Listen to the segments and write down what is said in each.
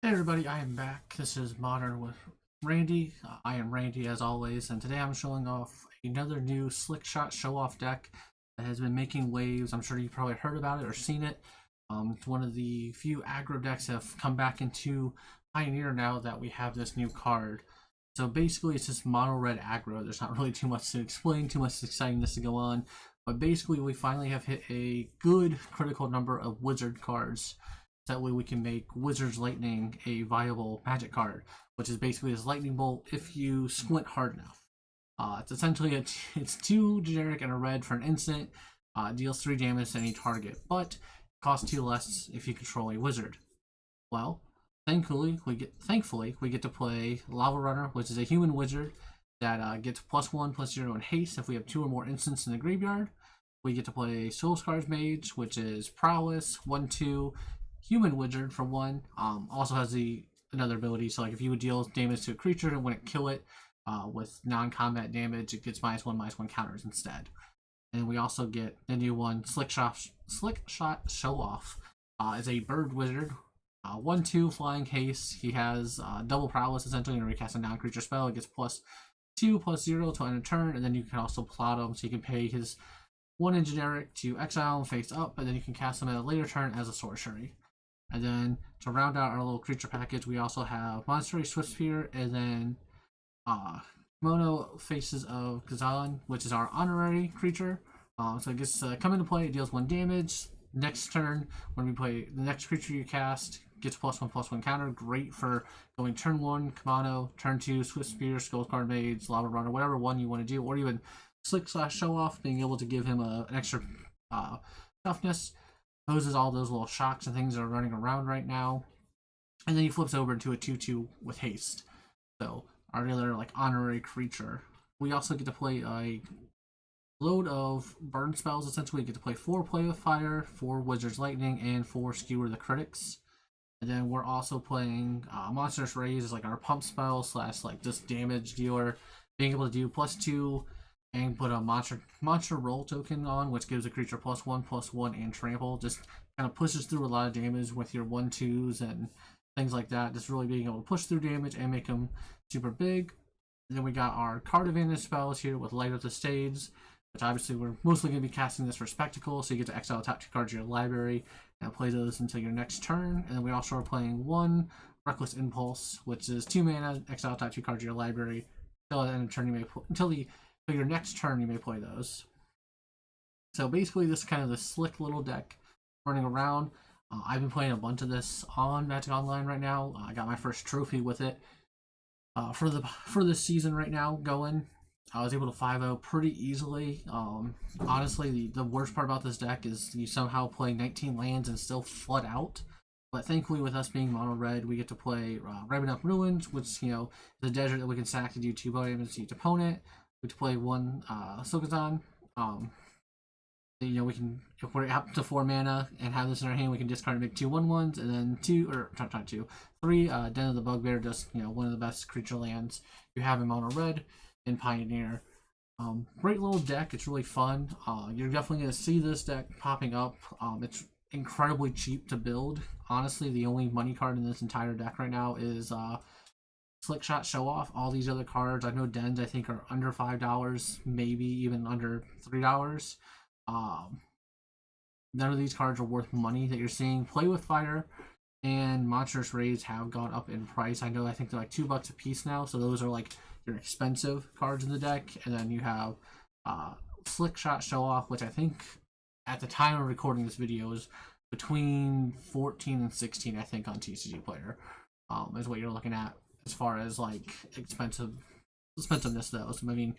Hey everybody, I am back. This is Modern with Randy. I am Randy as always, and today I'm showing off another new Slick Shot Show Off deck that has been making waves. I'm sure you've probably heard about it or seen it. It's one of the few aggro decks that have come back into Pioneer now that we have this new card. So basically, it's just mono red aggro. There's not really too much to explain, too much excitingness to go on. But basically, we finally have hit a good critical number of wizard cards. That way we can make Wizard's Lightning a viable magic card, which is basically this lightning bolt if you squint hard enough. It's essentially it's two generic and a red for an instant. Deals 3 damage to any target, but costs 2 less if you control a wizard. Well, thankfully we get to play Lava Runner, which is a human wizard that gets +1/+0 in haste if we have 2 or more instants in the graveyard. We get to play Soul Scars Mage, which is prowess 1/2 human wizard for 1. Also has the another ability, so like if you would deal damage to a creature and wouldn't kill it with non-combat damage, it gets -1/-1 counters instead. And we also get the new one, Slick Shot Show Off. Is a bird wizard, 1/2 flying haste. He has double prowess essentially. When you cast a non-creature spell, it gets +2/+0 to end a turn, and then you can also plot him, so you can pay his 1 in generic to exile him face up, and then you can cast him at a later turn as a sorcery. And then to round out our little creature package, we also have Monstrous Swiftspear, and then Mono Faces of Kazan, which is our honorary creature. So it gets come into play, it deals 1 damage. Next turn, when we play the next creature you cast, gets +1/+1 counter. Great for going turn 1, Kamano, turn 2, Swiftspear, Skullsguard Mage, Lava Runner, whatever one you want to do, or even Slick/Show Off, being able to give him an extra toughness. Poses all those little shocks and things that are running around right now. And then he flips over into a 2/2 with haste. So our other like honorary creature. We also get to play a load of burn spells. Essentially, we get to play 4 Play with Fire, 4 Wizard's Lightning, and 4 Skewer the Critics. And then we're also playing Monstrous Raise as like our pump spell / like just damage dealer, being able to do +2 and put a monster roll token on, which gives a creature +1/+1 and trample. Just kind of pushes through a lot of damage with your 1/2s and things like that. Just really being able to push through damage and make them super big. And then we got our card advantage spells here with Light Up the Stage, which obviously we're mostly going to be casting this for Spectacle, so you get to exile top 2 cards of your library and play those until your next turn. And then we also are playing 1 Reckless Impulse, which is 2 mana, exile top 2 cards of your library. Until the end of turn you may so your next turn you may play those. So basically this is kind of the slick little deck running around. I've been playing a bunch of this on Magic Online right now. I got my first trophy with it for this season right now going. I was able to 5-0 pretty easily. Honestly, the worst part about this deck is you somehow play 19 lands and still flood out. But thankfully, with us being mono red, we get to play Ravenous Ruins, which is a desert that we can sack to do 2 damage to each opponent. We get to play 1 Silkazan. We can, if we're up to 4 mana and have this in our hand, we can discard and make 2 1/1s, and then 3 Den of the Bugbear, just one of the best creature lands you have in mono red in Pioneer. Great little deck. It's really fun. You're definitely going to see this deck popping up. It's incredibly cheap to build. Honestly, the only money card in this entire deck right now is Slick Shot Show Off. All these other cards, I know Dens, I think, are under $5, maybe even under $3. None of these cards are worth money that you're seeing. Play with Fire and Monstrous Raise have gone up in price. I think they're like $2 a piece now, so those are like your expensive cards in the deck. And then you have Slick Shot Show Off, which I think at the time of recording this video is between 14 and 16, I think, on TCG Player. Is what you're looking at as far as like expensiveness though. So I mean,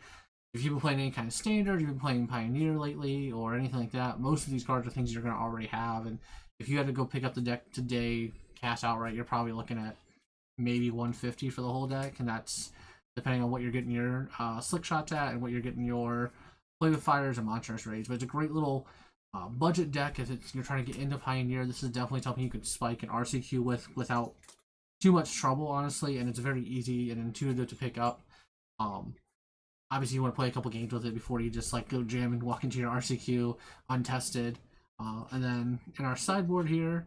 if you've been playing any kind of standard, you've been playing Pioneer lately, or anything like that, most of these cards are things you're going to already have. And if you had to go pick up the deck today, cash outright, you're probably looking at maybe $150 for the whole deck, and that's depending on what you're getting your Slick Shots at and what you're getting your Play with Fires and Monstrous Rage. But it's a great little budget deck if you're trying to get into Pioneer. This is definitely something you could spike an RCQ without too much trouble, honestly, and it's very easy and intuitive to pick up. Obviously, you want to play a couple games with it before you just like go jam and walk into your RCQ untested. And then in our sideboard here,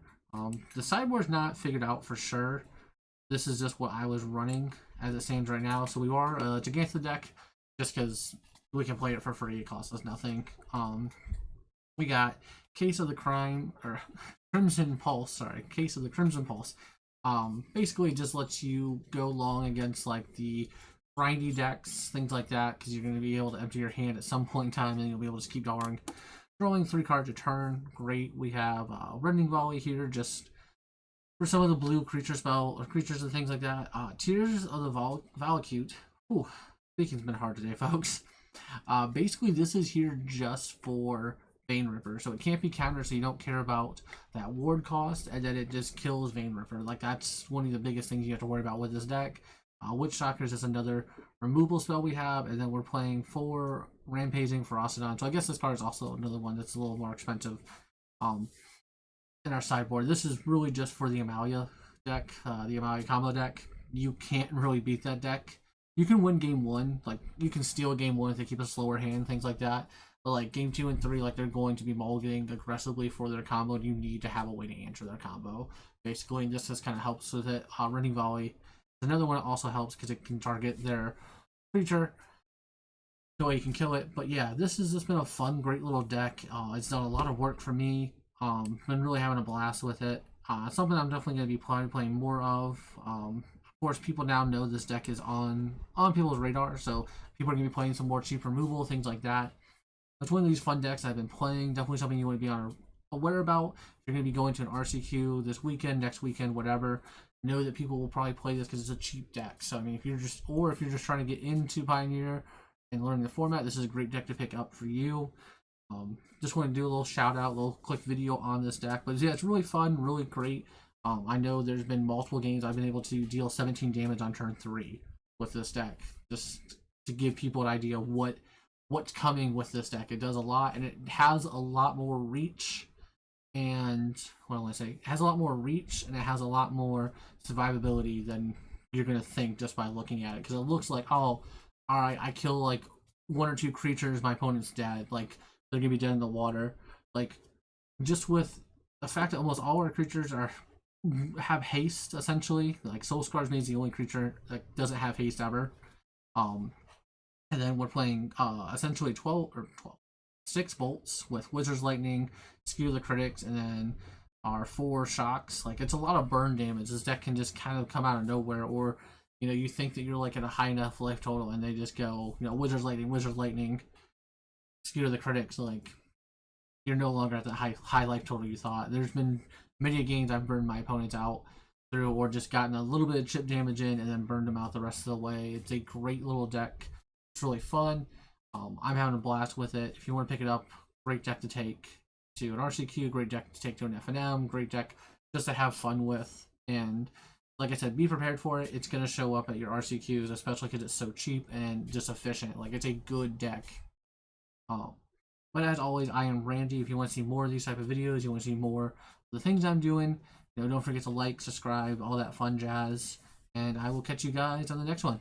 the sideboard's not figured out for sure. This is just what I was running as it stands right now. So we are Giganta deck, just because we can play it for free. It costs us nothing. We got Case of the Crime or Crimson Pulse. Sorry, Case of the Crimson Pulse. Basically just lets you go long against like the grindy decks, things like that, because you're going to be able to empty your hand at some point in time, and you'll be able to just keep drawing 3 cards a turn. Great. We have Rending Volley here, just for some of the blue creature spell or creatures and things like that. Tears of the Valakut. Ooh, speaking's been hard today, folks. Basically, this is here just for Vein Ripper, so it can't be countered, so you don't care about that ward cost, and then it just kills Vein Ripper. Like, that's one of the biggest things you have to worry about with this deck. Witch Stalkers is another removal spell we have, and then we're playing 4 Rampaging Ferocidon. So I guess this card is also another one that's a little more expensive in our sideboard. This is really just for the Amalia deck, the Amalia combo deck. You can't really beat that deck. You can win game 1, like you can steal game 1 if they keep a slower hand, things like that. But like game 2 and 3, like they're going to be mulliganing aggressively for their combo, and you need to have a way to answer their combo, basically. And this just kind of helps with it. Rending Volley. Another one that also helps because it can target their creature, so you can kill it. But yeah, this has just been a fun, great little deck. It's done a lot of work for me. Been really having a blast with it. Something I'm definitely going to be playing more of. Of course, people now know this deck is on people's radar, so people are going to be playing some more cheap removal, things like that. It's one of these fun decks I've been playing. Definitely something you want to be aware about. If you're going to be going to an RCQ this weekend, next weekend, whatever, know that people will probably play this because it's a cheap deck. So I mean, if you're just trying to get into Pioneer and learning the format, this is a great deck to pick up for you. Just want to do a little shout out, little quick video on this deck. But yeah, it's really fun, really great. I know there's been multiple games I've been able to deal 17 damage on turn 3 with this deck, just to give people an idea of what's coming with this deck. It does a lot, and it has a lot more reach. And what do I want to say? It has a lot more reach, and it has a lot more survivability than you're gonna think just by looking at it. Because it looks like, oh, all right, I kill like 1 or 2 creatures, my opponent's dead. Like they're gonna be dead in the water. Like just with the fact that almost all our creatures have haste essentially. Like Soul Scars is the only creature that doesn't have haste ever. And then we're playing essentially 6 bolts with Wizard's Lightning, Skew the Critics, and then our 4 shocks. Like, it's a lot of burn damage. This deck can just kind of come out of nowhere, or you know, you think that you're like at a high enough life total, and they just go, you know, Wizard's Lightning, Skew the Critics. Like, you're no longer at the high life total you thought. There's been many games I've burned my opponents out through, or just gotten a little bit of chip damage in and then burned them out the rest of the way. It's a great little deck. It's really fun. I'm having a blast with it. If you want to pick it up, great deck to take to an RCQ, great deck to take to an FNM, great deck just to have fun with. And like I said, be prepared for it. It's going to show up at your RCQs, especially because it's so cheap and just efficient. Like, it's a good deck. But as always, I am Randy. If you want to see more of these type of videos, you want to see more of the things I'm doing, you know, don't forget to like, subscribe, all that fun jazz. And I will catch you guys on the next one.